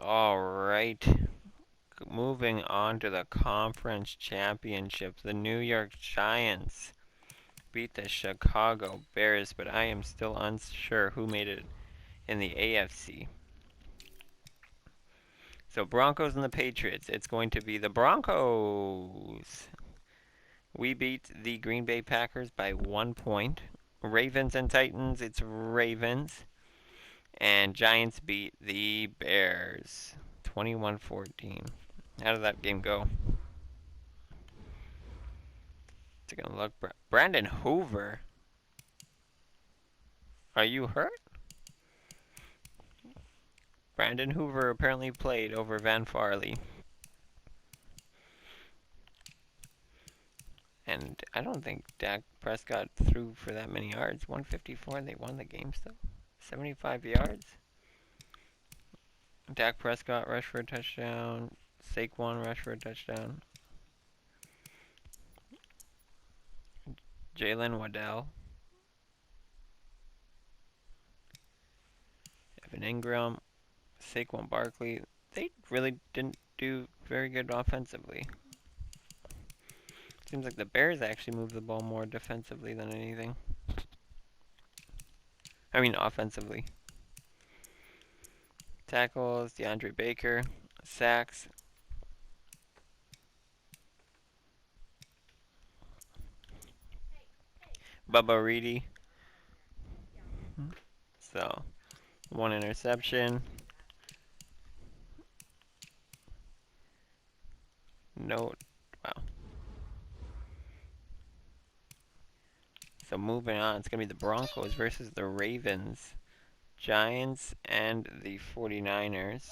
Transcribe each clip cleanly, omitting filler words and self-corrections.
All right. Moving on to the conference championship. The New York Giants beat the Chicago Bears, but I am still unsure who made it in the AFC. So Broncos and the Patriots. It's going to be the Broncos. We beat the Green Bay Packers by 1 point. Ravens and Titans, it's Ravens. And Giants beat the Bears 21-14. How did that game go? Taking a look. Brandon Hoover. Are you hurt? Brandon Hoover apparently played over Van Farley. And I don't think Dak Prescott threw for that many yards. 154, and they won the game still. 75 yards. Dak Prescott rushed for a touchdown. Saquon rushed for a touchdown. Jalen Waddell. Evan Ingram. Saquon Barkley. They really didn't do very good offensively. Seems like the Bears actually moved the ball more defensively than anything. I mean offensively. Tackles, DeAndre Baker. Sacks. Bubba Reedy. So, 1 interception. No, wow. So moving on, it's going to be the Broncos versus the Ravens. Giants and the 49ers.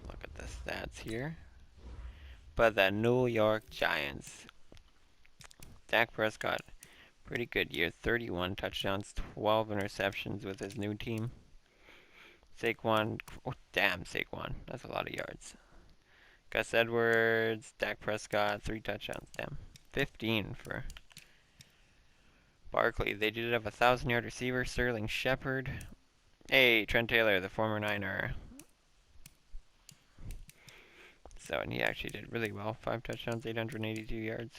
Look at the stats here. But the New York Giants. Dak Prescott, pretty good year. 31 touchdowns, 12 interceptions with his new team. Saquon, oh damn Saquon, that's a lot of yards. Gus Edwards, Dak Prescott, 3 touchdowns, damn. 15 for Barkley. They did have a 1,000-yard receiver, Sterling Shepard. Hey, Trent Taylor, the former Niner. So, and he actually did really well. 5 touchdowns, 882 yards.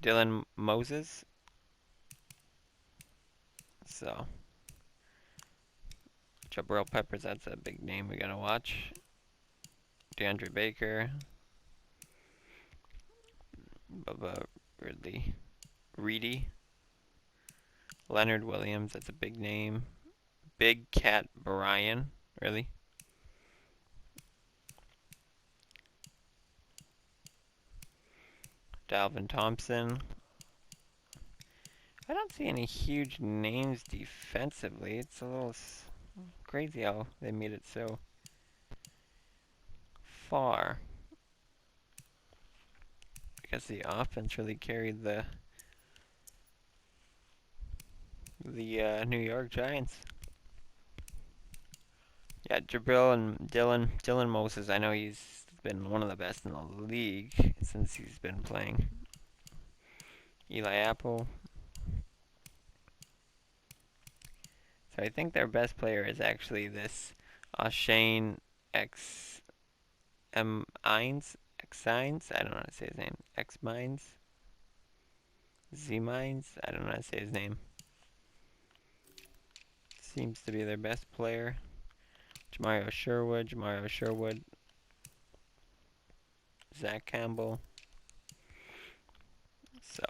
Dylan Moses. So, Jabril Peppers, that's a big name we gotta watch. DeAndre Baker. Bubba Reedy. Leonard Williams, that's a big name. Big Cat Brian, really? Dalvin Thompson. I don't see any huge names defensively. It's a little crazy how they made it so far. I guess the offense really carried the New York Giants. Yeah, Jabril and Dylan Moses. I know he's been one of the best in the league since he's been playing. Eli Apple. So I think their best player is actually this Shane X M Ines. X-Signs? I don't know how to say his name. X-Mines? Z-Mines? I don't know how to say his name. Seems to be their best player. Jamario Sherwood. Zach Campbell. So,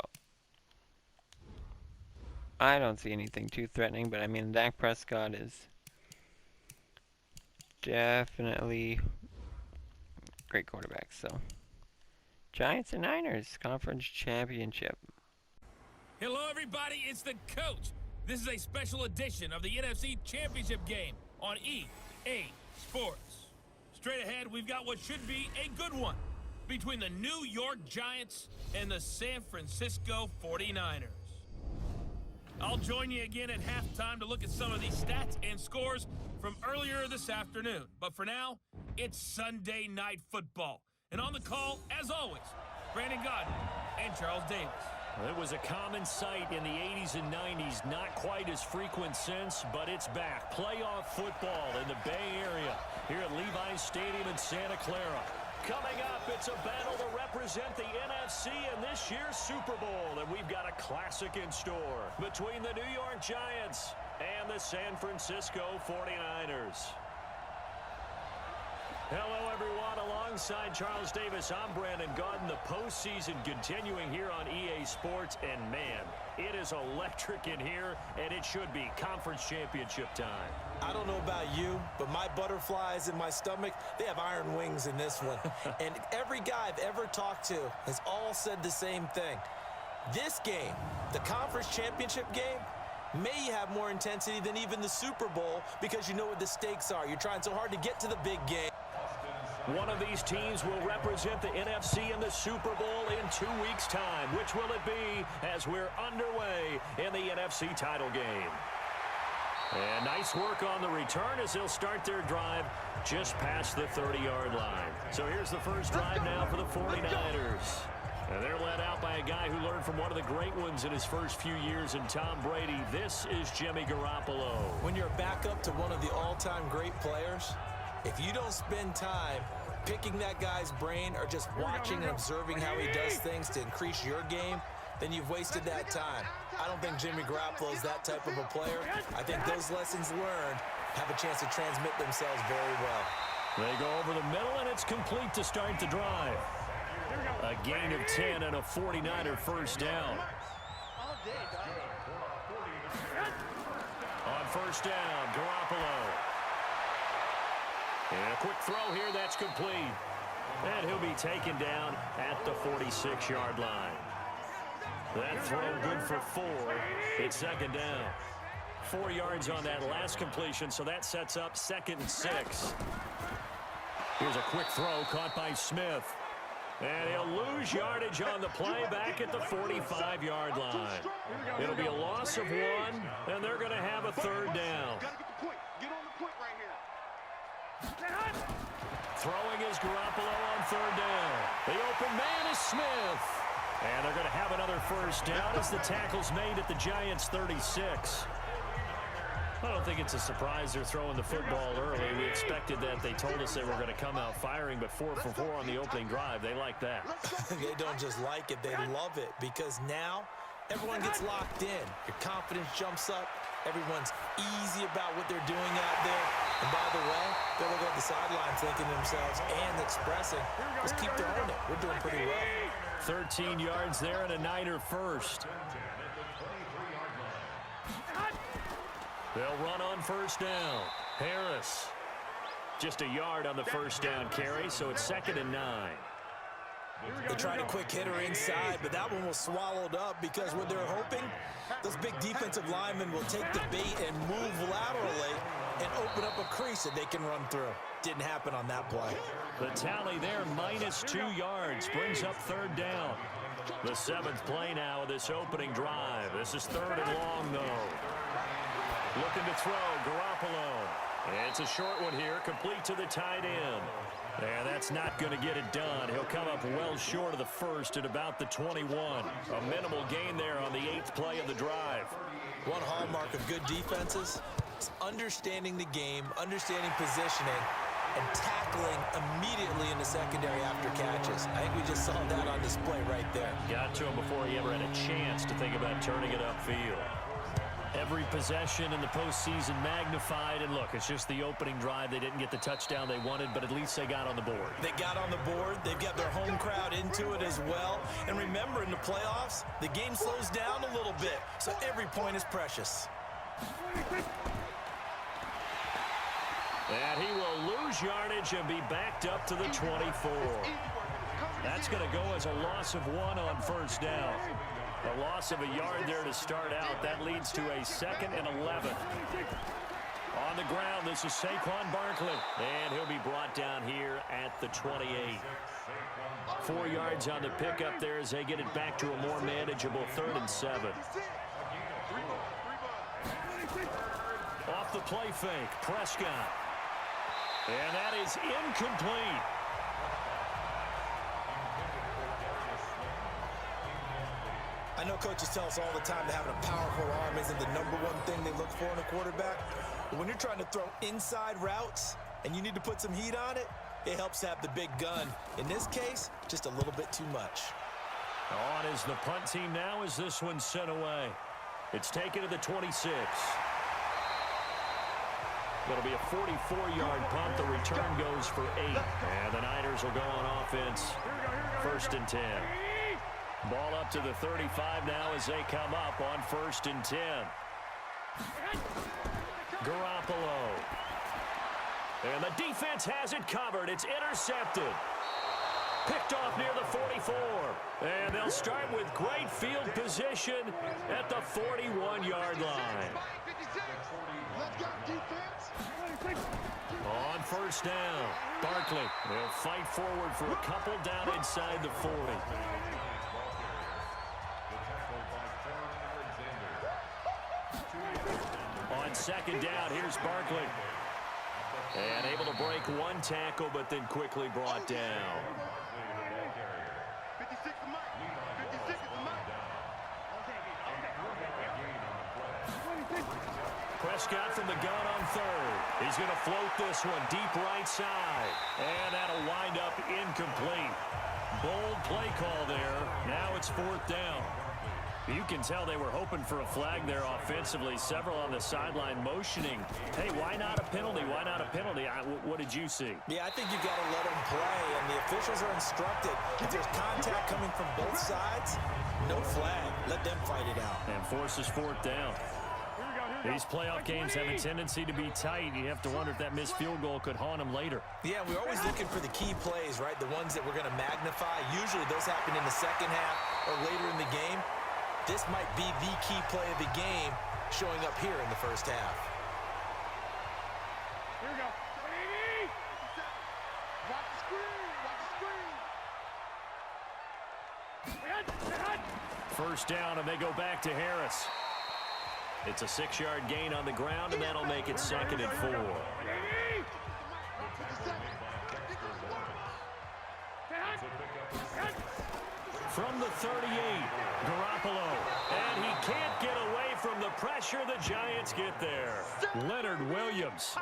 I don't see anything too threatening, but I mean, Dak Prescott is definitely great quarterback, so. Giants and Niners, conference championship. Hello, everybody. It's the coach. This is a special edition of the NFC Championship game on EA Sports. Straight ahead, we've got what should be a good one between the New York Giants and the San Francisco 49ers. I'll join you again at halftime to look at some of these stats and scores from earlier this afternoon. But for now, it's Sunday Night Football. And on the call, as always, Brandon Gaudin, and Charles Davis. It was a common sight in the 80s and 90s, not quite as frequent since, but it's back. Playoff football in the Bay Area here at Levi's Stadium in Santa Clara. Coming up, it's a battle to represent the NFC in this year's Super Bowl, and we've got a classic in store between the New York Giants and the San Francisco 49ers. Hello, everyone. Alongside Charles Davis, I'm Brandon Gaudin. The postseason continuing here on EA Sports, and man, it is electric in here, and it should be conference championship time. I don't know about you, but my butterflies in my stomach, they have iron wings in this one. And every guy I've ever talked to has all said the same thing. This game, the conference championship game, may have more intensity than even the Super Bowl because you know what the stakes are. You're trying so hard to get to the big game. One of these teams will represent the NFC in the Super Bowl in 2 weeks' time. Which will it be as we're underway in the NFC title game? And nice work on the return as they'll start their drive just past the 30-yard line. So here's the first drive now for the 49ers. And they're led out by a guy who learned from one of the great ones in his first few years in Tom Brady. This is Jimmy Garoppolo. When you're back up to one of the all-time great players, if you don't spend time picking that guy's brain or just watching and observing how he does things to increase your game, then you've wasted that time. I don't think Jimmy Garoppolo is that type of a player. I think those lessons learned have a chance to transmit themselves very well. They go over the middle, and it's complete to start the drive. A gain of 10 and a 49er first down. On first down, Garoppolo. And a quick throw here, that's complete. And he'll be taken down at the 46-yard line. That throw good for 4. It's second down. 4 yards on that last completion, so that sets up 2nd and 6. Here's a quick throw caught by Smith. And he'll lose yardage on the play back at the 45-yard line. It'll be a loss of 1, and they're going to have a third down. Throwing is Garoppolo on third down. The open man is Smith. And they're going to have another first down as the tackle's made at the Giants' 36. I don't think it's a surprise they're throwing the football early. We expected that. They told us they were going to come out firing, but 4 for 4 on the opening drive. They like that. They don't just like it, they love it, because now everyone gets locked in. Your confidence jumps up. Everyone's easy about what they're doing out there. And by the way, they're looking at the sideline thinking to themselves and expressing, let's keep throwing it. We're doing pretty well. 13 yards there and a Niner first. They'll run on first down. Harris. Just a yard on the first down carry, so it's 2nd and 9. They tried a quick hitter inside, but that one was swallowed up because what they're hoping, those big defensive linemen will take the bait and move laterally and open up a crease that they can run through. Didn't happen on that play. The tally there, -2 yards, brings up third down. The 7th play now of this opening drive. This is 3rd and long, though. Looking to throw, Garoppolo. And it's a short one here, complete to the tight end. And that's not going to get it done. He'll come up well short of the first at about the 21. A minimal gain there on the 8th play of the drive. One hallmark of good defenses is understanding the game, understanding positioning, and tackling immediately in the secondary after catches. I think we just saw that on display right there. Got to him before he ever had a chance to think about turning it upfield. Every possession in the postseason magnified, and look, it's just the opening drive. They didn't get the touchdown they wanted, but at least they got on the board. They got on the board. They've got their home crowd into it as well. And remember, in the playoffs, the game slows down a little bit, so every point is precious. And he will lose yardage and be backed up to the 24. That's going to go as a loss of 1 on first down. A loss of a yard there to start out. That leads to a 2nd and 11. On the ground, this is Saquon Barkley. And he'll be brought down here at the 28. 4 yards on the pickup there as they get it back to a more manageable 3rd and 7. Off the play fake, Prescott. And that is incomplete. I know coaches tell us all the time that having a powerful arm isn't the #1 thing they look for in a quarterback. But when you're trying to throw inside routes and you need to put some heat on it, it helps to have the big gun. In this case, just a little bit too much. On is the punt team now as this one's sent away. It's taken to the 26. It'll be a 44-yard punt. The return goes for 8. And the Niners will go on offense. 1st and 10. Ball up to the 35 now as they come up on 1st and 10. Garoppolo. And the defense has it covered. It's intercepted. Picked off near the 44. And they'll start with great field position at the 41-yard line. On 1st down, Barkley. They'll fight forward for a couple down inside the 40. On 2nd down, here's Barkley. And able to break one tackle, but then quickly brought down. Prescott from the gun on 3rd. He's going to float this one deep right side. And that'll wind up incomplete. Bold play call there. Now it's 4th down. You can tell they were hoping for a flag there offensively. Several on the sideline motioning. Hey, why not a penalty? Why not a penalty? What did you see? Yeah, I think you got to let them play, and the officials are instructed. If there's contact coming from both sides, no flag. Let them fight it out. And forces 4th down. These playoff games have a tendency to be tight. You have to wonder if that missed field goal could haunt them later. Yeah, we're always looking for the key plays, right? The ones that we're going to magnify. Usually those happen in the second half or later in the game. This might be the key play of the game showing up here in the first half. Here we go. Watch the screen. Watch the screen. 1st down, and they go back to Harris. It's a 6-yard gain on the ground, and that'll make it 2nd and 4. From the 38, Garoppolo. And he can't get away from the pressure. The Giants get there. Leonard Williams.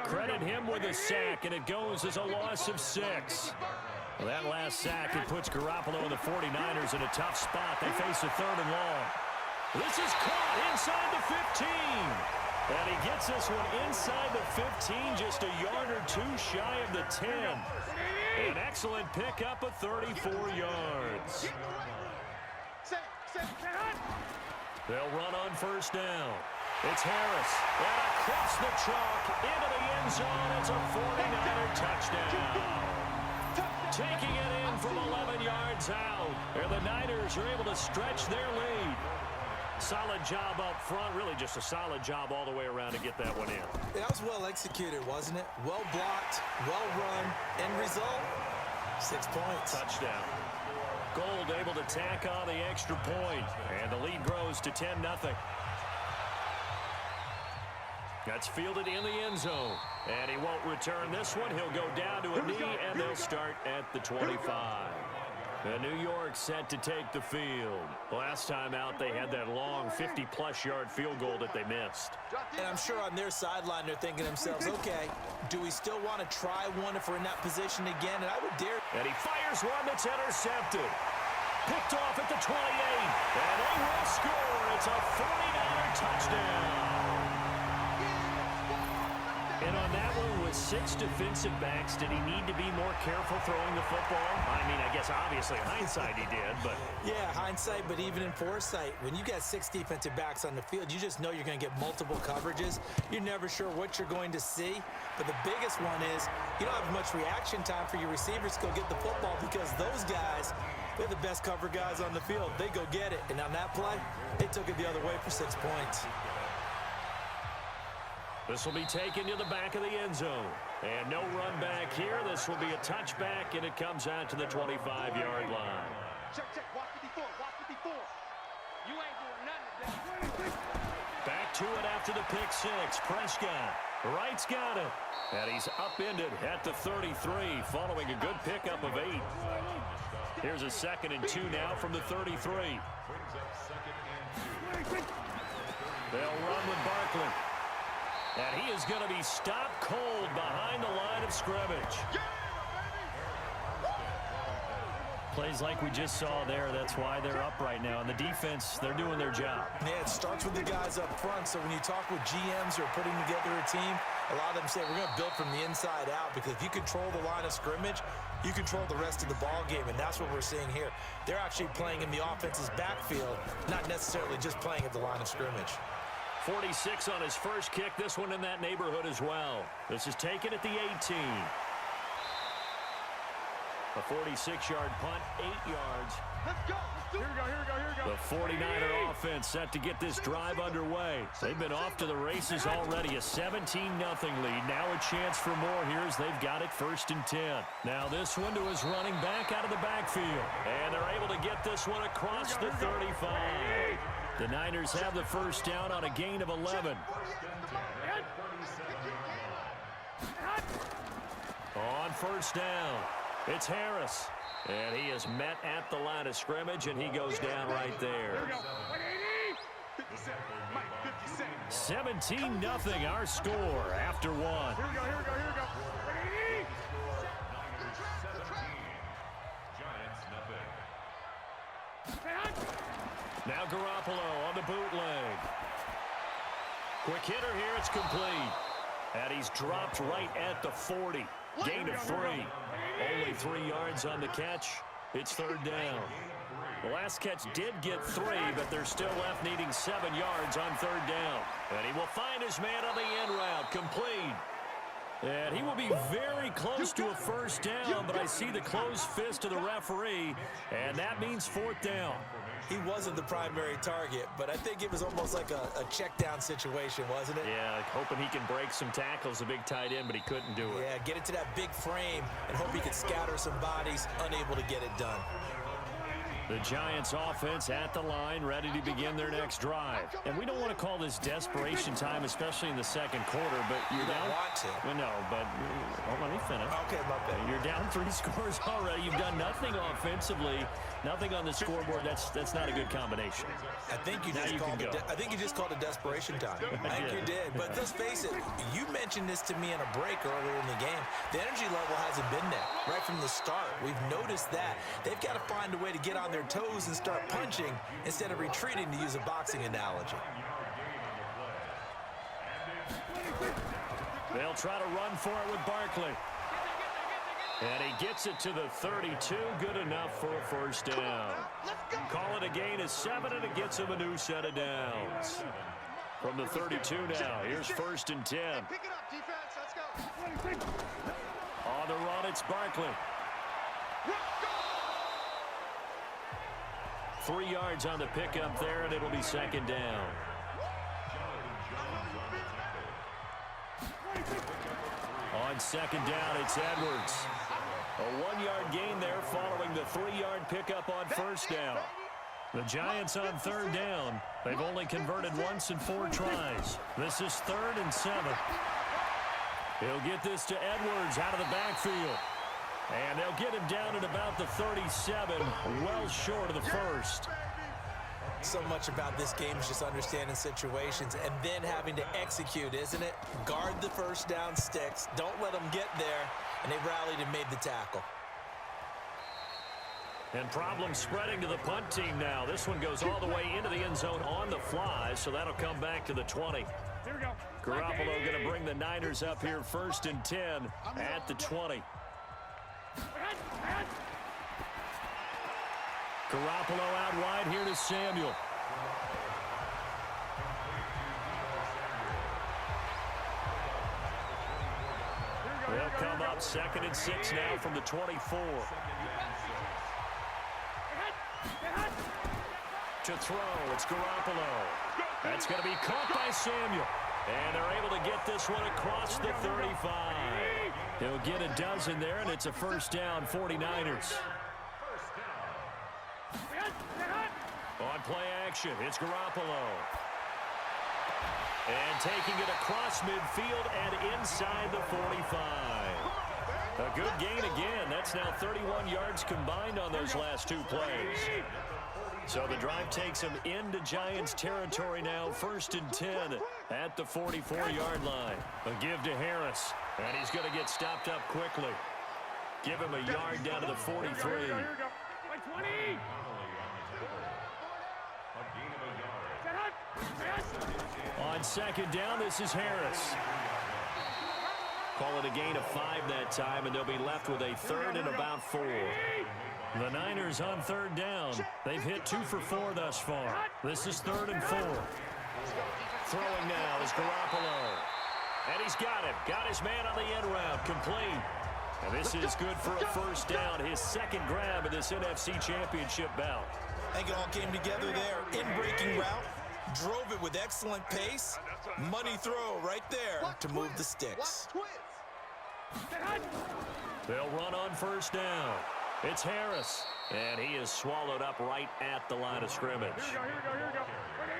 Credit him with a sack, and it goes as a loss of 6. Well, that last sack, it puts Garoppolo and the 49ers in a tough spot. They face a 3rd and long. This is caught inside the 15. And he gets this one inside the 15, just a yard or 2 shy of the 10. An excellent pickup of 34 yards. They'll run on 1st down. It's Harris. And across the chalk into the end zone. It's a 49er touchdown. Taking it in from 11 yards out. And the Niners are able to stretch their lead. Solid job up front. Really just a solid job all the way around to get that one in. That was well executed, wasn't it? Well blocked, well run. End result, 6 points. Touchdown. Gold able to tack on the extra point. And the lead grows to 10-0. That's fielded in the end zone. And he won't return this one. He'll go down to a knee, and they'll start at the 25. And New York set to take the field. Last time out, they had that long 50-plus yard field goal that they missed. And I'm sure on their sideline, they're thinking to themselves, okay, do we still want to try one if we're in that position again? And I would dare. And he fires one that's intercepted. Picked off at the 28. And they will score. It's a 49er touchdown. And on that one, with 6 defensive backs, did he need to be more careful throwing the football? I mean, I guess obviously hindsight he did, but... Yeah, hindsight, but even in foresight, when you got 6 defensive backs on the field, you just know you're going to get multiple coverages. You're never sure what you're going to see. But the biggest one is you don't have much reaction time for your receivers to go get the football because those guys, they're the best cover guys on the field. They go get it. And on that play, they took it the other way for 6 points. This will be taken to the back of the end zone. And no run back here. This will be a touchback, and it comes out to the 25-yard line. Check, watch 54, watch 54. You ain't doing nothing. Back to it after the pick 6. Prescott. Wright's got it. And he's upended at the 33 following a good pickup of 8. Here's a 2nd and 2 now from the 33. They'll run with Barkley. And he is going to be stopped cold behind the line of scrimmage. Plays like we just saw there, that's why they're up right now. And the defense, they're doing their job. Yeah, it starts with the guys up front. So when you talk with GMs who are putting together a team, a lot of them say we're going to build from the inside out, because if you control the line of scrimmage, you control the rest of the ball game, and that's what we're seeing here. They're actually playing in the offense's backfield, not necessarily just playing at the line of scrimmage. 46 on his first kick, this one in that neighborhood as well. This is taken at the 18. A 46-yard punt, 8 yards. Let's go. Here we go, here we go, here we go. The 49er offense set to get this drive underway. They've been off to the races already. A 17-0 lead. Now a chance for more here as they've got it 1st and 10. Now this one to his running back out of the backfield. And they're able to get this one across the 35. The Niners have the first down on a gain of 11. On first down, it's Harris. And he is met at the line of scrimmage, and he goes down right there. 17-0 our score after one. Here we go, here we go, here we go. Now Garoppolo on the bootleg. Quick hitter here, it's complete. And he's dropped right at the 40. Gain of 3. Only 3 yards on the catch. It's 3rd down. The last catch did get 3, but they're still left needing 7 yards on 3rd down. And he will find his man on the end route. Complete. And he will be very close to a first down, but I see the closed fist of the referee, and that means 4th down. He wasn't the primary target, but I think it was almost like a check down situation, wasn't it? Yeah, hoping he can break some tackles, a big tight end, but he couldn't do it. Yeah, get it to that big frame and hope he could scatter some bodies, unable to get it done. The Giants offense at the line, ready to begin their next drive. And we don't want to call this desperation time, especially in the 2nd quarter, but you're down. Don't want to. Well, no, but let me finish. Okay, my bad. You're down 3 scores already. You've done nothing offensively, nothing on the scoreboard. That's not a good combination. I think you just called it desperation time. I think you did. But let's face it, you mentioned this to me in a break earlier in the game. The energy level hasn't been there right from the start. We've noticed that. They've got to find a way to get on their toes and start punching instead of retreating, to use a boxing analogy. They'll try to run for it with Barkley. And he gets it to the 32. Good enough for a first down. Call it a gain of 7, and it gets him a new set of downs. From the 32 now, here's 1st and 10. Pick it up, defense. Let's go. On the run, it's Barkley. 3 yards on the pickup there, and it'll be 2nd down. On 2nd down, it's Edwards. A 1-yard gain there following the 3-yard pickup on 1st down. The Giants on 3rd down. They've only converted once in 4 tries. This is 3rd and 7. He'll get this to Edwards out of the backfield. And they'll get him down at about the 37, well short of the first. So much about this game is just understanding situations and then having to execute, isn't it? Guard the first down sticks. Don't let them get there. And they rallied and made the tackle. And problems spreading to the punt team now. This one goes all the way into the end zone on the fly, so that'll come back to the 20. Here we go. Garoppolo going to bring the Niners up here 1st and 10 at the 20. Garoppolo out wide here to Samuel. They'll come up 2nd and 6 now from the 24. To throw, it's Garoppolo. That's going to be caught by Samuel. And they're able to get this one across the 35. He'll get a dozen there, and it's a first down, 49ers. On play action, it's Garoppolo. And taking it across midfield and inside the 45. A good gain again. That's now 31 yards combined on those last two plays. So the drive takes him into Giants territory now, 1st and 10 at the 44-yard line. A give to Harris, and he's going to get stopped up quickly. Give him a yard down to the 43. On 2nd down, this is Harris. Call it a gain of 5 that time, and they'll be left with a 3rd and about 4. The Niners on 3rd down. They've hit 2 for 4 thus far. This is 3rd and 4. Throwing now is Garoppolo. And he's got him. Got his man on the end route. Complete. And this is good for a 1st down. His 2nd grab of this NFC Championship bout. I think it all came together there. In-breaking route. Drove it with excellent pace. Money throw right there to move the sticks. They'll run on 1st down. It's Harris, and he is swallowed up right at the line of scrimmage.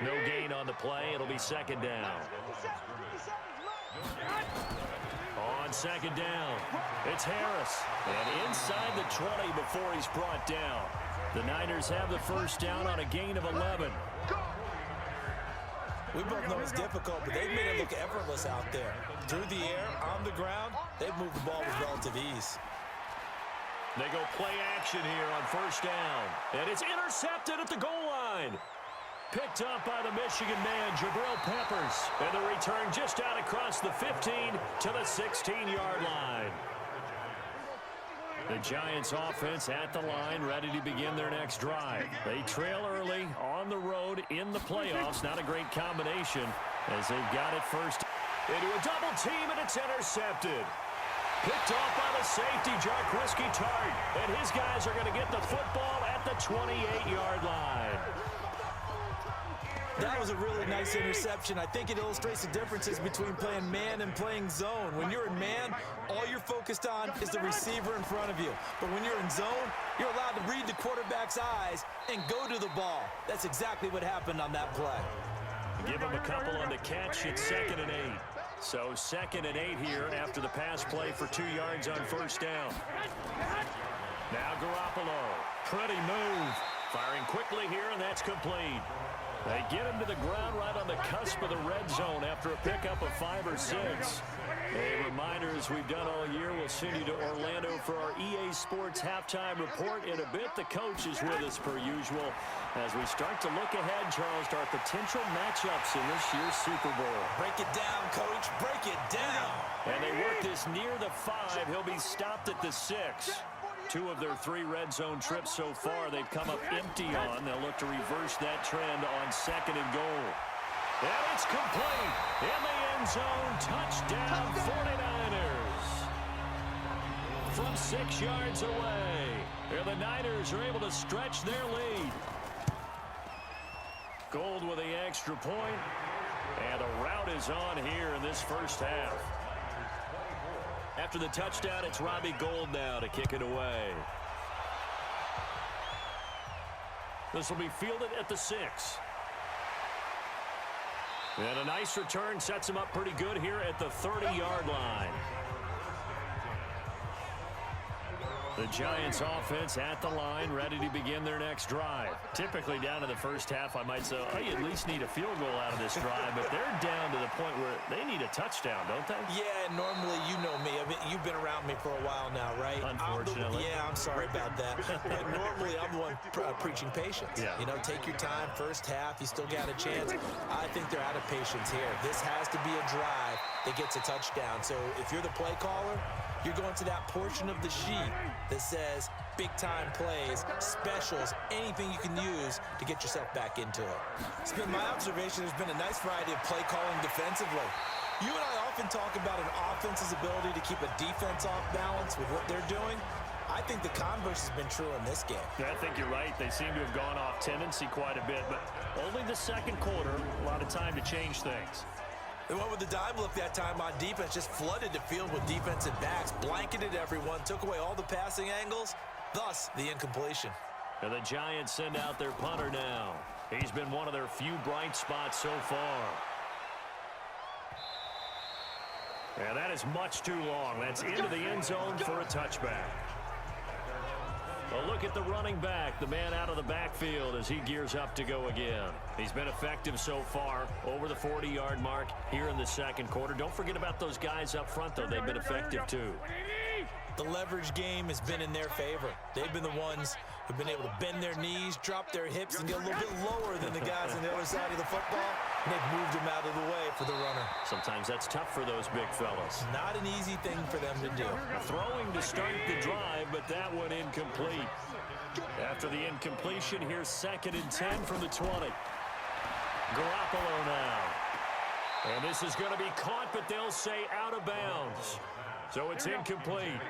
No gain on the play. It'll be 2nd down. On 2nd down, it's Harris, and inside the 20 before he's brought down. The Niners have the 1st down on a gain of 11. We both know it's difficult, but they've made it look effortless out there. Through the air, on the ground, they've moved the ball with relative ease. They go play action here on 1st down. And it's intercepted at the goal line. Picked up by the Michigan man, Jabril Peppers. And the return just out across the 15 to the 16-yard line. The Giants offense at the line, ready to begin their next drive. They trail early on the road in the playoffs. Not a great combination as they've got it first into a double team, and it's intercepted. Picked off by the safety, Jarkrisky Tart. And his guys are going to get the football at the 28-yard line. That was a really nice interception. I think it illustrates the differences between playing man and playing zone. When you're in man, all you're focused on is the receiver in front of you. But when you're in zone, you're allowed to read the quarterback's eyes and go to the ball. That's exactly what happened on that play. Give him a couple on the catch. It's 2nd and 8. So 2nd and 8 here after the pass play for 2 yards on 1st down. Now Garoppolo. Pretty move. Firing quickly here, and that's complete. They get him to the ground right on the cusp of the red zone after a pickup of 5 or 6. A reminder, as we've done all year, we'll send you to Orlando for our EA Sports halftime report in a bit. The coach is with us per usual as we start to look ahead, Charles, to our potential matchups in this year's Super Bowl. Break it down, Coach. Break it down. And they work this near the 5. He'll be stopped at the 6. 2 of their 3 red zone trips so far they've come up empty on. They'll look to reverse that trend on 2nd and goal. And it's complete. In the end zone, touchdown 49ers. From 6 yards away. Here the Niners are able to stretch their lead. Gold with the extra point. And the route is on here in this first half. After the touchdown, it's Robbie Gould now to kick it away. This will be fielded at the 6. And a nice return sets him up pretty good here at the 30-yard line. The Giants offense at the line, ready to begin their next drive. Typically down to the first half, I might say, oh, you at least need a field goal out of this drive, but they're down to the point where they need a touchdown, don't they? Yeah, normally, you know me. I mean, you've been around me for a while now, right? Unfortunately. I'm sorry about that. But normally, I'm the one preaching patience. Yeah. You know, take your time, first half, you still got a chance. I think they're out of patience here. This has to be a drive that gets a touchdown. So if you're the play caller, you're going to that portion of the sheet that says big-time plays, specials, anything you can use to get yourself back into it. It's been my observation there's been a nice variety of play calling defensively. You and I often talk about an offense's ability to keep a defense off balance with what they're doing. I think the converse has been true in this game. Yeah, I think you're right. They seem to have gone off tendency quite a bit, but only the 2nd quarter, a lot of time to change things. They went with the dime look that time on defense, just flooded the field with defensive backs, blanketed everyone, took away all the passing angles, thus the incompletion. And the Giants send out their punter now. He's been one of their few bright spots so far. And that is much too long. That's into the end zone for a touchback. A look at the running back, the man out of the backfield as he gears up to go again. He's been effective so far, over the 40-yard mark here in the second quarter. Don't forget about those guys up front, though. They've been effective, too. The leverage game has been in their favor. They've been the ones who've been able to bend their knees, drop their hips, and get a little bit lower than the guys on the other side of the football. And they've moved them out of the way for the runner. Sometimes that's tough for those big fellas. Not an easy thing for them to do. Throwing to start the drive, but that one incomplete. After the incompletion, here's 2nd and 10 from the 20. Garoppolo now. And this is going to be caught, but they'll say out of bounds. So it's incomplete.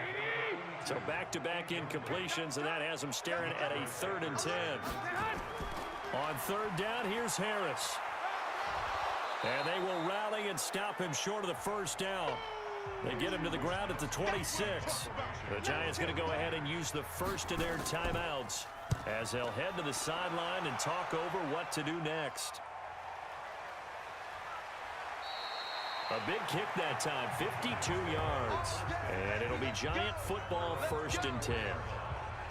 So back-to-back incompletions, and that has them staring at a 3rd and 10. On 3rd down, here's Harris. And they will rally and stop him short of the 1st down. They get him to the ground at the 26. The Giants going to go ahead and use the first of their timeouts as they'll head to the sideline and talk over what to do next. A big kick that time, 52 yards. And it'll be Giant football, 1st and 10.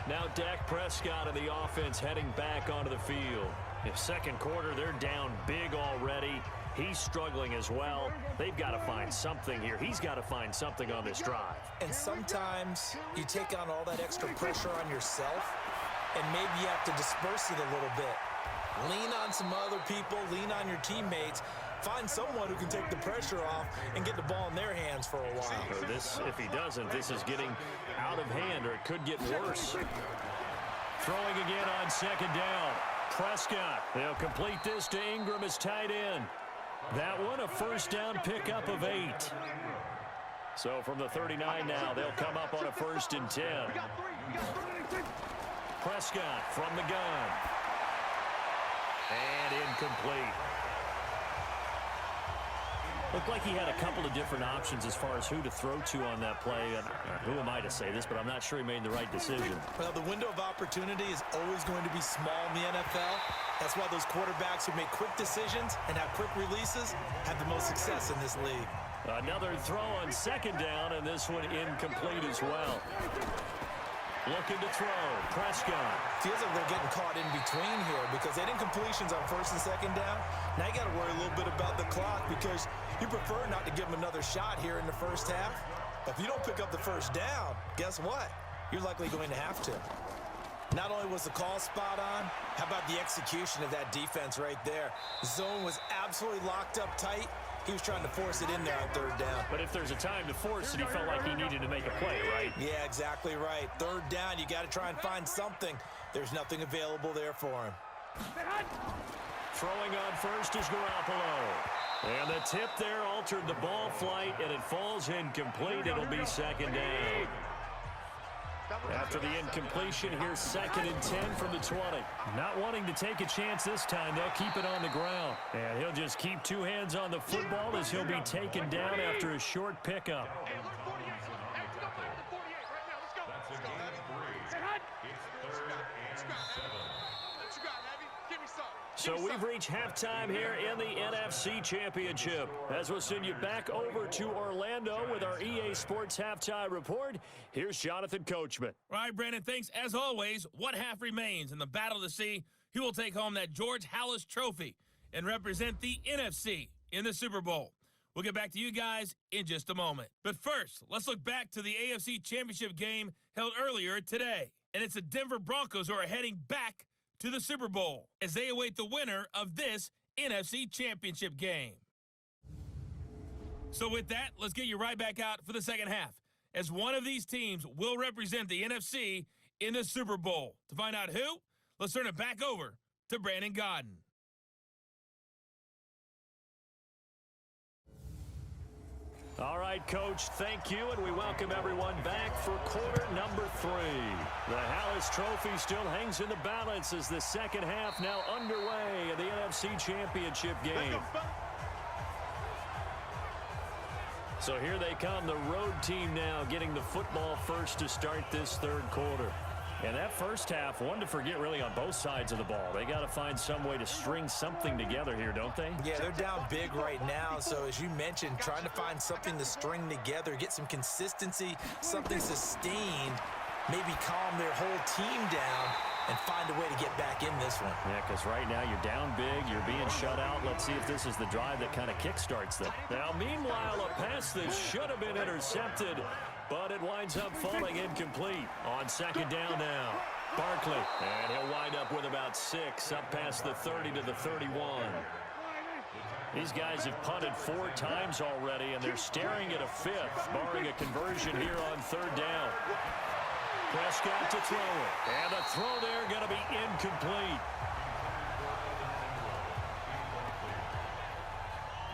Now Dak Prescott of the offense heading back onto the field. In second quarter, they're down big already. He's struggling as well. They've got to find something here. He's got to find something on this drive. And sometimes you take on all that extra pressure on yourself, and maybe you have to disperse it a little bit. Lean on some other people, lean on your teammates. Find someone who can take the pressure off and get the ball in their hands for a while. Or this, if he doesn't, this is getting out of hand, or it could get worse. Throwing again on 2nd down. Prescott. They'll complete this to Ingram as tight end. That one, a 1st down pickup of 8. So from the 39 now, they'll come up on a 1st and 10. Prescott from the gun. And incomplete. Looked like he had a couple of different options as far as who to throw to on that play. And who am I to say this, but I'm not sure he made the right decision. Well, the window of opportunity is always going to be small in the NFL. That's why those quarterbacks who make quick decisions and have quick releases have the most success in this league. Another throw on 2nd down, and this one incomplete as well. Looking to throw. Prescott. Feels like they're getting caught in between here because they had incompletions on 1st and 2nd down. Now you got to worry a little bit about the clock because you prefer not to give them another shot here in the 1st half. But if you don't pick up the 1st down, guess what? You're likely going to have to. Not only was the call spot on, how about the execution of that defense right there? The zone was absolutely locked up tight. He was trying to force it in there on 3rd down. But if there's a time to force it, he felt like he needed to make a play, right? Yeah, exactly right. 3rd down, you got to try and find something. There's nothing available there for him. Throwing on 1st is Garoppolo. And the tip there altered the ball flight, and it falls incomplete. It'll be 2nd down. After the incompletion, here's 2nd and 10 from the 20. Not wanting to take a chance this time, they'll keep it on the ground. And he'll just keep 2 hands on the football as he'll be taken down after a short pickup. So we've reached halftime here in the NFC Championship. As we'll send you back over to Orlando with our EA Sports Halftime Report, here's Jonathan Coachman. All right, Brandon, thanks. As always, one half remains in the battle to see who will take home that George Halas Trophy and represent the NFC in the Super Bowl. We'll get back to you guys in just a moment. But first, let's look back to the AFC Championship game held earlier today. And it's the Denver Broncos who are heading back to the Super Bowl as they await the winner of this NFC Championship game. So with that, let's get you right back out for the second half, as one of these teams will represent the NFC in the Super Bowl. To find out who, let's turn it back over to Brandon Godden. All right, Coach, thank you, and we welcome everyone back for quarter number 3. The Halas Trophy still hangs in the balance as the second half now underway in the NFC Championship game. So here they come, the road team now getting the football first to start this third quarter. And that first half, one to forget really on both sides of the ball. They got to find some way to string something together here, don't they? Yeah, they're down big right now. So as you mentioned, trying to find something to string together, get some consistency, something sustained, maybe calm their whole team down and find a way to get back in this one. Yeah, because right now you're down big, you're being shut out. Let's see if this is the drive that kind of kickstarts them. Now, meanwhile, a pass that should have been intercepted, but it winds up falling incomplete on second down now. Barkley, and he'll wind up with about 6 up past the 30 to the 31. These guys have punted 4 times already, and they're staring at a 5th, barring a conversion here on third down. Prescott to throw it, and the throw there going to be incomplete.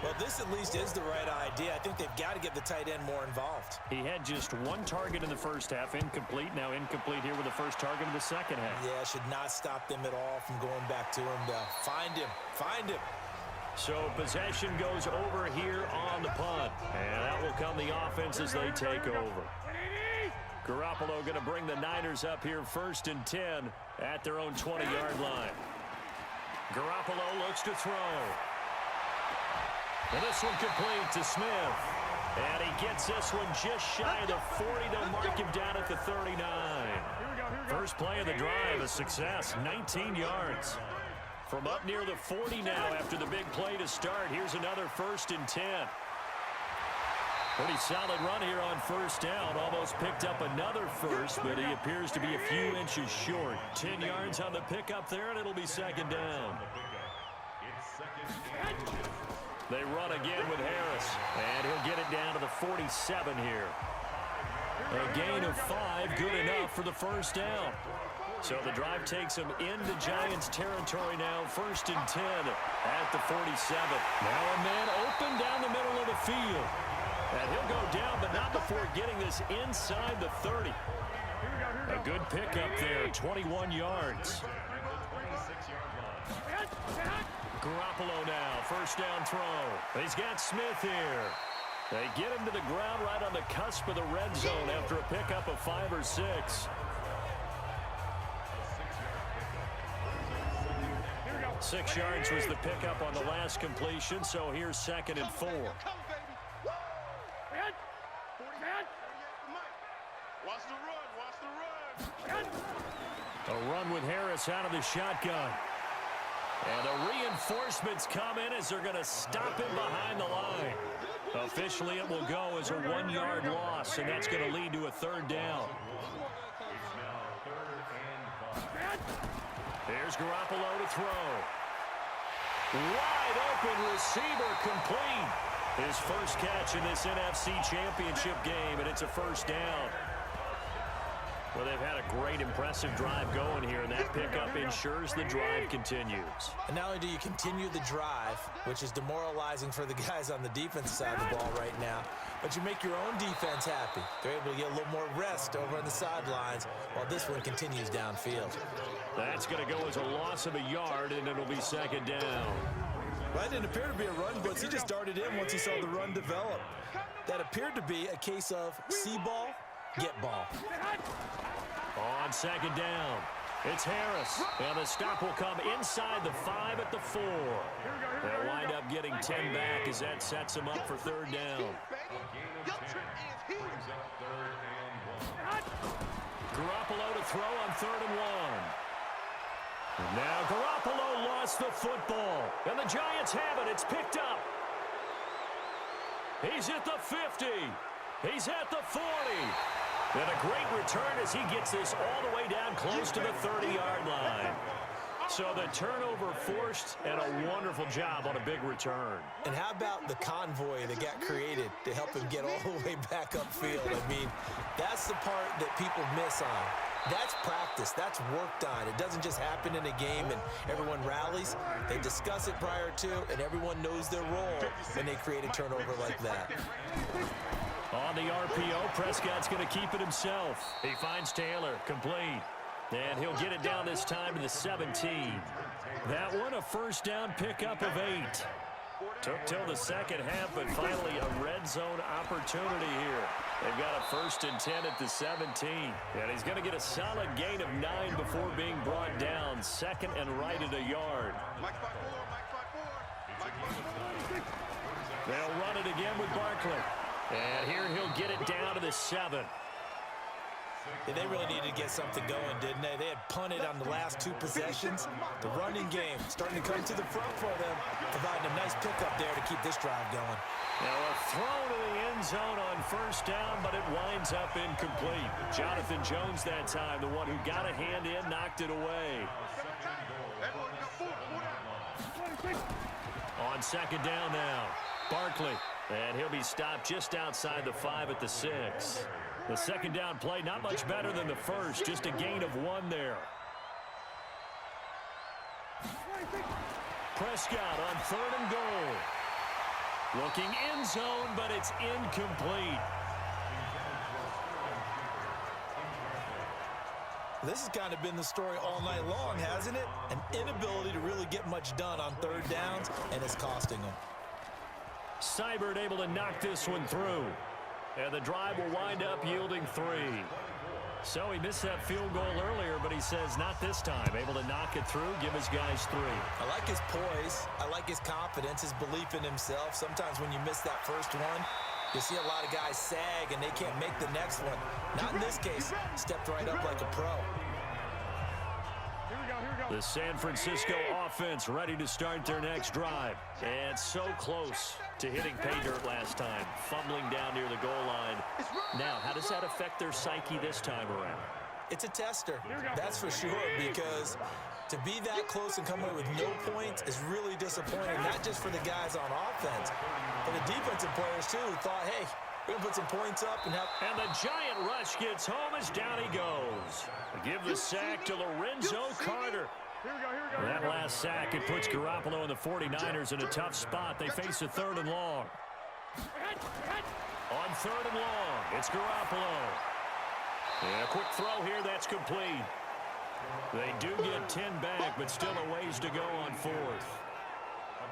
Well, this at least is the right idea. I think they've got to get the tight end more involved. He had just 1 target in the first half, incomplete. Now incomplete here with the first target of the second half. Yeah, should not stop them at all from going back to him. Find him. Find him. So possession goes over here on the punt. And that will come the offense as they take over. Garoppolo going to bring the Niners up here 1st and 10 at their own 20-yard line. Garoppolo looks to throw. And this one complete to Smith. And he gets this one just shy of the 40. They'll mark him down at the 39. First play of the drive, a success, 19 yards. From up near the 40 now after the big play to start. Here's another 1st and 10. Pretty solid run here on first down. Almost picked up another first, but he appears to be a few inches short. 10 yards on the pickup there, and it'll be second down. They run again with Harris, and he'll get it down to the 47 here. A gain of 5, good enough for the first down. So the drive takes him into Giants territory now, 1st and 10 at the 47. Now a man open down the middle of the field. And he'll go down, but not before getting this inside the 30. A good pickup there, 21 yards. Garoppolo now, first down throw. He's got Smith here. They get him to the ground right on the cusp of the red zone after a pickup of 5 or 6. 6 yards was the pickup on the last completion, so here's 2nd and 4. A run with Harris out of the shotgun. And the reinforcements come in as they're going to stop him behind the line. Officially, it will go as a 1-yard loss, and that's going to lead to a 3rd down. Here's Garoppolo to throw. Wide open receiver complete. His first catch in this NFC Championship game, and it's a 1st down. Well, they've had a great, impressive drive going here, and that pickup ensures the drive continues. And not only do you continue the drive, which is demoralizing for the guys on the defensive side of the ball right now, but you make your own defense happy. They're able to get a little more rest over on the sidelines while this one continues downfield. That's going to go as a loss of a yard, and it'll be 2nd down. Well, that didn't appear to be a run blitz. He just darted in once he saw the run develop. That appeared to be a case of see ball, get ball. On 2nd down, it's Harris. And the stop will come inside the 5 at the 4. They'll wind up getting 10 back as that sets them up for 3rd down. Garoppolo to throw on 3rd and 1. Now Garoppolo lost the football. And the Giants have it. It's picked up. He's at the 50. He's at the 40. And a great return as he gets this all the way down close to the 30-yard line. So the turnover forced, and a wonderful job on a big return. And how about the convoy that got created to help him get all the way back upfield? I mean, that's the part that people miss on. That's practice. That's work done. It doesn't just happen in a game and everyone rallies. They discuss it prior to, and everyone knows their role when they create a turnover like that. On the RPO, Prescott's going to keep it himself. He finds Taylor, complete. And he'll get it down this time to the 17. That one, a 1st down pickup of 8. Took till the 2nd half, but finally a red zone opportunity here. They've got a 1st and 10 at the 17. And he's going to get a solid gain of 9 before being brought down. 2nd and right at a yard. They'll run it again with Barkley. And here he'll get it down to the 7. Yeah, they really needed to get something going, didn't they? They had punted on the last 2 possessions. The running game starting to come to the front for them, providing a nice pickup there to keep this drive going. Now a throw to the end zone on 1st down, but it winds up incomplete. Jonathan Jones that time, the one who got a hand in, knocked it away. On 2nd down now, Barkley. And he'll be stopped just outside the 5 at the 6. The 2nd down play, not much better than the 1st, just a gain of 1 there. Prescott on 3rd and goal. Looking end zone, but it's incomplete. This has kind of been the story all night long, hasn't it? An inability to really get much done on 3rd downs, and it's costing them. Seibert able to knock this one through. And the drive will wind up yielding 3. So he missed that field goal earlier, but he says not this time. Able to knock it through, give his guys 3. I like his poise. I like his confidence, his belief in himself. Sometimes when you miss that first one, you see a lot of guys sag and they can't make the next one. Not in this case. Stepped right up like a pro. The San Francisco offense ready to start their next drive. And so close to hitting pay dirt last time. Fumbling down near the goal line. Now, how does that affect their psyche this time around? It's a tester, that's for sure, because to be that close and come away with no points is really disappointing, not just for the guys on offense, but the defensive players, too, who thought, hey, we're going to put some points up and help. And the giant rush gets home as down he goes. Give the sack to Lorenzo Carter. That last sack, it puts Garoppolo and the 49ers in a tough spot. They face a 3rd and long. On 3rd and long, it's Garoppolo. And a quick throw here, that's complete. They do get 10 back, but still a ways to go on 4th.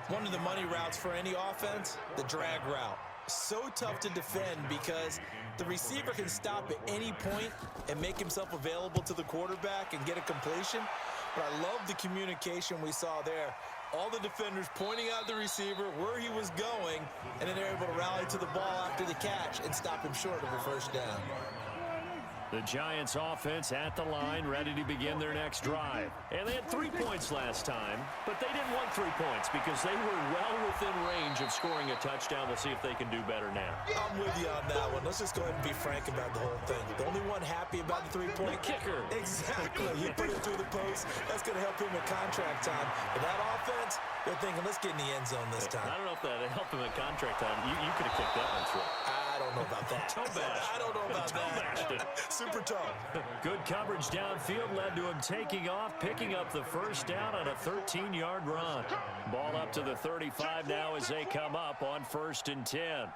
One of the money routes for any offense, the drag route. So tough to defend because the receiver can stop at any point and make himself available to the quarterback and get a completion. But I love the communication we saw there. All the defenders pointing out the receiver, where he was going, and then they're able to rally to the ball after the catch and stop him short of a 1st down. The Giants offense at the line, ready to begin their next drive. And they had 3 points last time, but they didn't want 3 points because they were well within range of scoring a touchdown. We'll see if they can do better now. I'm with you on that one. Let's just go ahead and be frank about the whole thing. The only one happy about the 3-point. The kicker. Exactly. He put it through the post. That's going to help him with contract time. But that offense, they're thinking, let's get in the end zone this time. I don't know if that helped him at contract time. You could have kicked that one through. I don't know about that. I don't know about that. Super tough. Good coverage downfield led to him taking off, picking up the 1st down on a 13-yard run. Ball up to the 35 now as they come up on 1st and 10.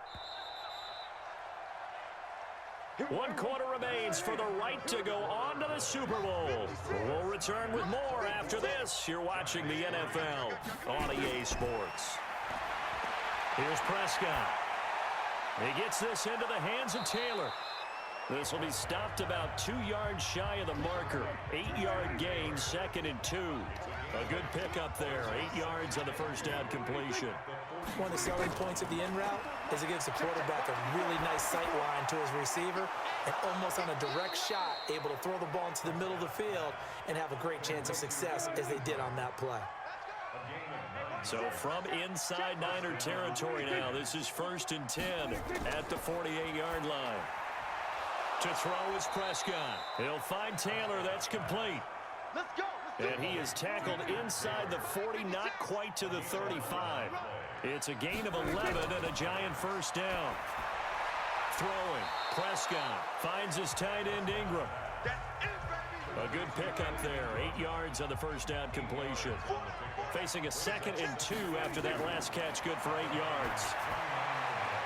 1 quarter remains for the right to go on to the Super Bowl. We'll return with more after this. You're watching the NFL on EA Sports. Here's Prescott. He gets this into the hands of Taylor. This will be stopped about 2 yards shy of the marker. 8-yard gain, 2nd and 2. A good pickup there. 8 yards on the 1st down completion. One of the selling points of the in route is it gives the quarterback a really nice sight line to his receiver and almost on a direct shot able to throw the ball into the middle of the field and have a great chance of success as they did on that play. So from inside Niner territory now, this is 1st and 10 at the 48-yard line. To throw is Prescott. He'll find Taylor. That's complete. Let's go. And he is tackled inside the 40, not quite to the 35. It's a gain of 11 and a giant 1st down. Throwing. Prescott finds his tight end Ingram. A good pickup there. 8 yards on the 1st down completion. Facing a 2nd and 2 after that last catch, good for 8 yards.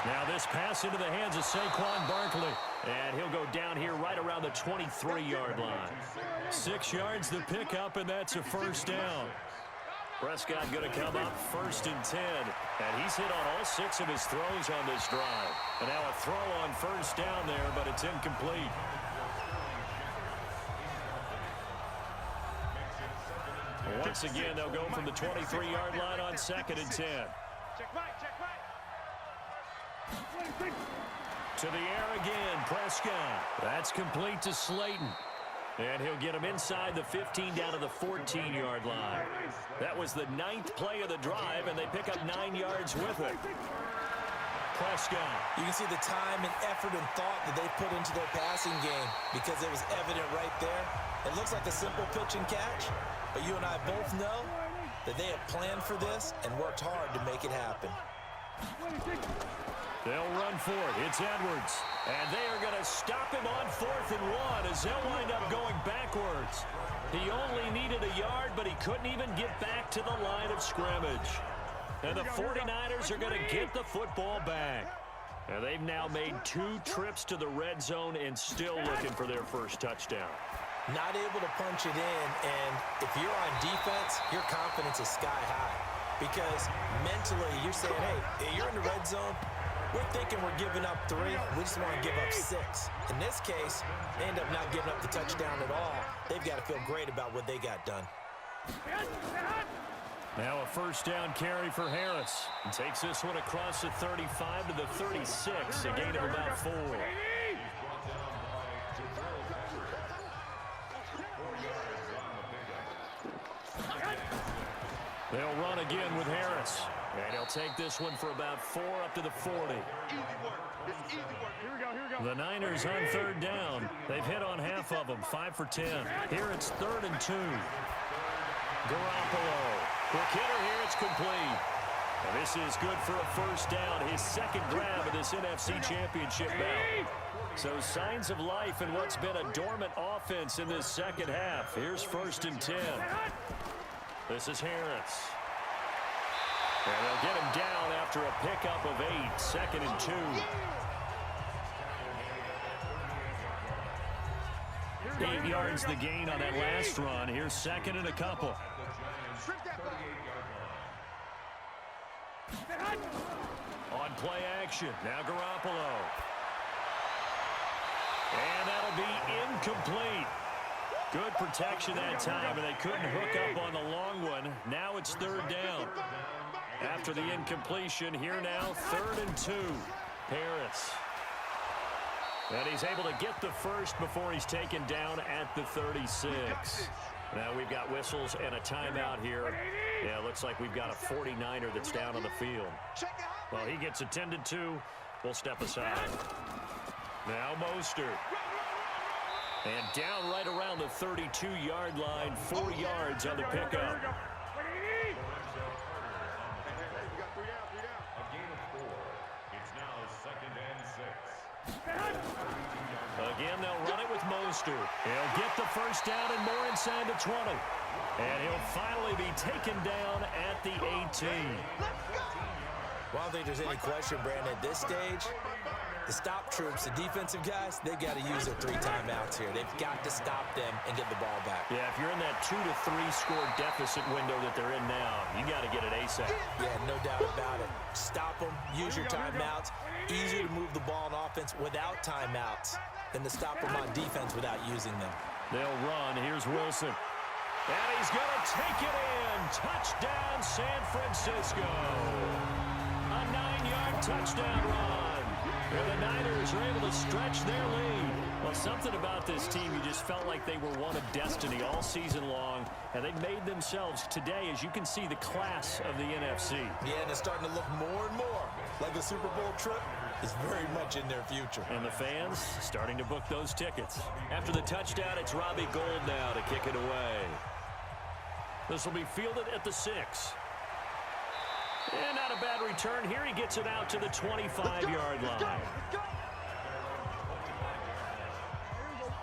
Now this pass into the hands of Saquon Barkley. And he'll go down here right around the 23-yard line. 6 yards the pickup, and that's a 1st down. Prescott going to come up 1st and 10. And he's hit on all 6 of his throws on this drive. And now a throw on 1st down there, but it's incomplete. Once again, they'll go from the 23-yard line on 2nd and 10. Check right, check right. To the air again, Prescott. That's complete to Slayton. And he'll get him inside the 15 down to the 14-yard line. That was the 9th play of the drive, and they pick up 9 yards with it. Prescott. You can see the time and effort and thought that they put into their passing game because it was evident right there. It looks like a simple pitch and catch, but you and I both know that they have planned for this and worked hard to make it happen. They'll run for it. It's Edwards. And they are going to stop him on 4th and 1 as they'll wind up going backwards. He only needed a yard, but he couldn't even get back to the line of scrimmage. And the 49ers are going to get the football back. And they've now made 2 trips to the red zone and still looking for their first touchdown. Not able to punch it in, and if you're on defense, your confidence is sky high. Because mentally, you're saying, hey, you're in the red zone, we're thinking we're giving up 3, we just want to give up 6. In this case, they end up not giving up the touchdown at all. They've got to feel great about what they got done. Now a 1st down carry for Harris. And takes this one across the 35 to the 36, a gain of about 4. They'll run again with Harris. And he'll take this one for about 4 up to the 40. The Niners on 3rd down. They've hit on half of them, 5 for 10. Here it's 3rd and 2. Garoppolo. Quick hitter here, it's complete. And this is good for a 1st down, his 2nd grab of this NFC Championship bout. So signs of life in what's been a dormant offense in this 2nd half. Here's 1st and 10. This is Harris. And they'll get him down after a pickup of 8, 2nd and 2. Eight yards the gain on that last run. Here's 2nd and a couple. On play action, now Garoppolo. And that'll be incomplete. Good protection that time, and they couldn't hook up on the long one. Now it's 3rd down. After the incompletion, here now, 3rd and 2. Harris. And he's able to get the first before he's taken down at the 36. Now we've got whistles and a timeout here. Yeah, it looks like we've got a 49er that's down on the field. Well, he gets attended to. We'll step aside. Now Mostert. And down right around the 32-yard line, 4 yards on the pickup. Again, they'll run it with Mostert. He'll get the 1st down and more inside the 20. And he'll finally be taken down at the 18. Well, I don't think there's any question, Brandon, at this stage, the stop troops, the defensive guys, they've got to use their 3 timeouts here. They've got to stop them and get the ball back. Yeah, if you're in that 2 to 3 score deficit window that they're in now, you got to get it ASAP. Yeah, no doubt about it. Stop them, use your timeouts. Easier to move the ball on offense without timeouts than to stop them on defense without using them. They'll run. Here's Wilson. And he's going to take it in. Touchdown, San Francisco. A 9-yard touchdown run. And the Niners are able to stretch their lead. Well, something about this team, you just felt like they were one of destiny all season long, and they made themselves today, as you can see, the class of the NFC. Yeah, and it's starting to look more and more like the Super Bowl trip is very much in their future. And the fans starting to book those tickets. After the touchdown, it's Robbie Gould now to kick it away. This will be fielded at the 6. And not a bad return here. He gets it out to the 25-yard line.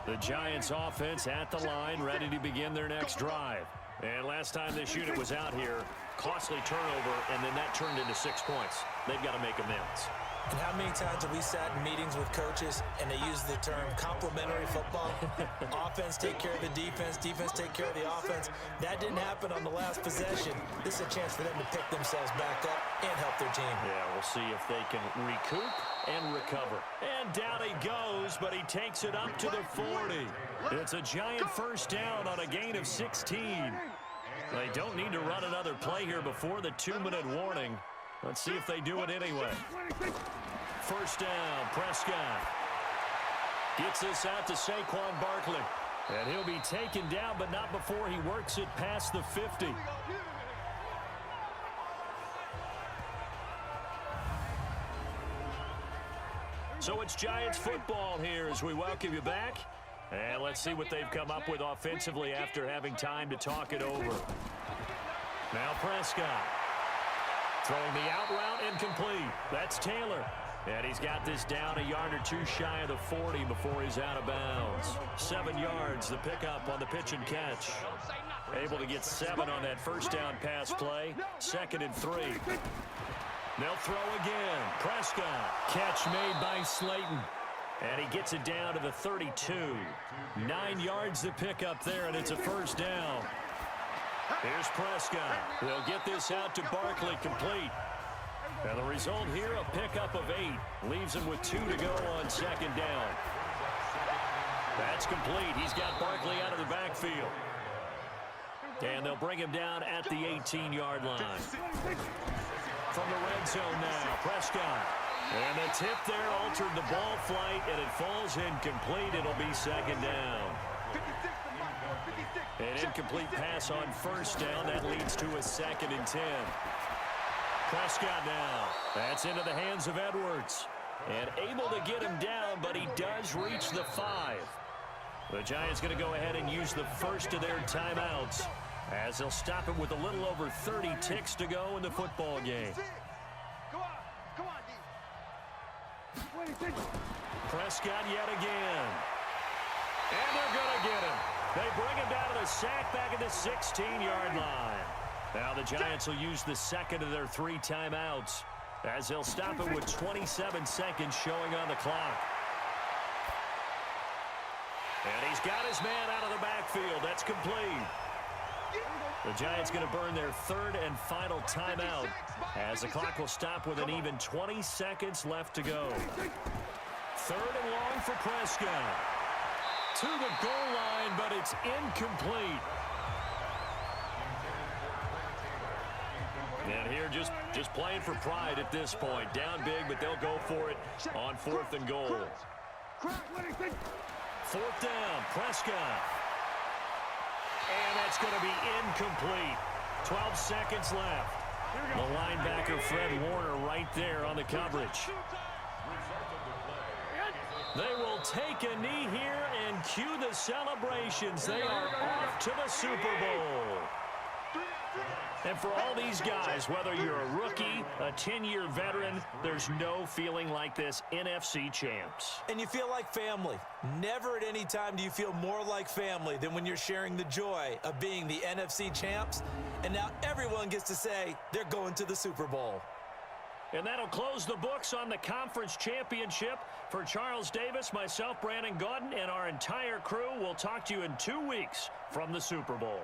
The Giants offense at the line, ready to begin their next drive. And last time this unit was out here, costly turnover, and then that turned into 6 points. They've got to make amends. And how many times have we sat in meetings with coaches and they use the term complementary football? Offense take care of the defense, defense take care of the offense. That didn't happen on the last possession. This is a chance for them to pick themselves back up and help their team. Yeah, we'll see if they can recoup and recover. And down he goes, but he takes it up to the 40. It's a giant first down on a gain of 16. They don't need to run another play here before the 2-minute warning. Let's see if they do it anyway. First down, Prescott. Gets this out to Saquon Barkley. And he'll be taken down, but not before he works it past the 50. So it's Giants football here as we welcome you back. And let's see what they've come up with offensively after having time to talk it over. Now Prescott. Throwing the out route incomplete. That's Taylor. And he's got this down a yard or two shy of the 40 before he's out of bounds. 7 yards, the pickup on the pitch and catch. Able to get 7 on that first down pass play. 2nd and 3. They'll throw again. Prescott. Catch made by Slayton. And he gets it down to the 32. 9 yards the pickup there, and it's a first down. Here's Prescott. They'll get this out to Barkley, complete. And the result here, a pickup of 8. Leaves him with 2 to go on 2nd down. That's complete. He's got Barkley out of the backfield. And they'll bring him down at the 18-yard line. From the red zone now, Prescott. And the tip there altered the ball flight, and it falls incomplete. It'll be 2nd down. An incomplete pass on first down. That leads to a 2nd and 10. Prescott now. That's into the hands of Edwards. And able to get him down, but he does reach the 5. The Giants going to go ahead and use the first of their timeouts, as they'll stop it with a little over 30 ticks to go in the football game. Prescott yet again. And they're going to get him. They bring him down to the sack back at the 16-yard line. Now the Giants will use the 2nd of their 3 timeouts, as they'll stop it with 27 seconds showing on the clock. And he's got his man out of the backfield. That's complete. The Giants going to burn their 3rd and final timeout, as the clock will stop with an even 20 seconds left to go. 3rd and long for Prescott. To the goal line, but it's incomplete. And here just playing for pride at this point. Down big, but they'll go for it on 4th and goal. 4th down, Prescott. And that's going to be incomplete. 12 seconds left. The linebacker, Fred Warner, right there on the coverage. They will take a knee here and cue the celebrations. They are off to the Super Bowl. And for all these guys, whether you're a rookie, a 10-year veteran, there's no feeling like this NFC champs. And you feel like family. Never at any time do you feel more like family than when you're sharing the joy of being the NFC champs. And now everyone gets to say they're going to the Super Bowl. And that'll close the books on the conference championship. For Charles Davis, myself, Brandon Gaudin, and our entire crew, we'll talk to you in 2 weeks from the Super Bowl.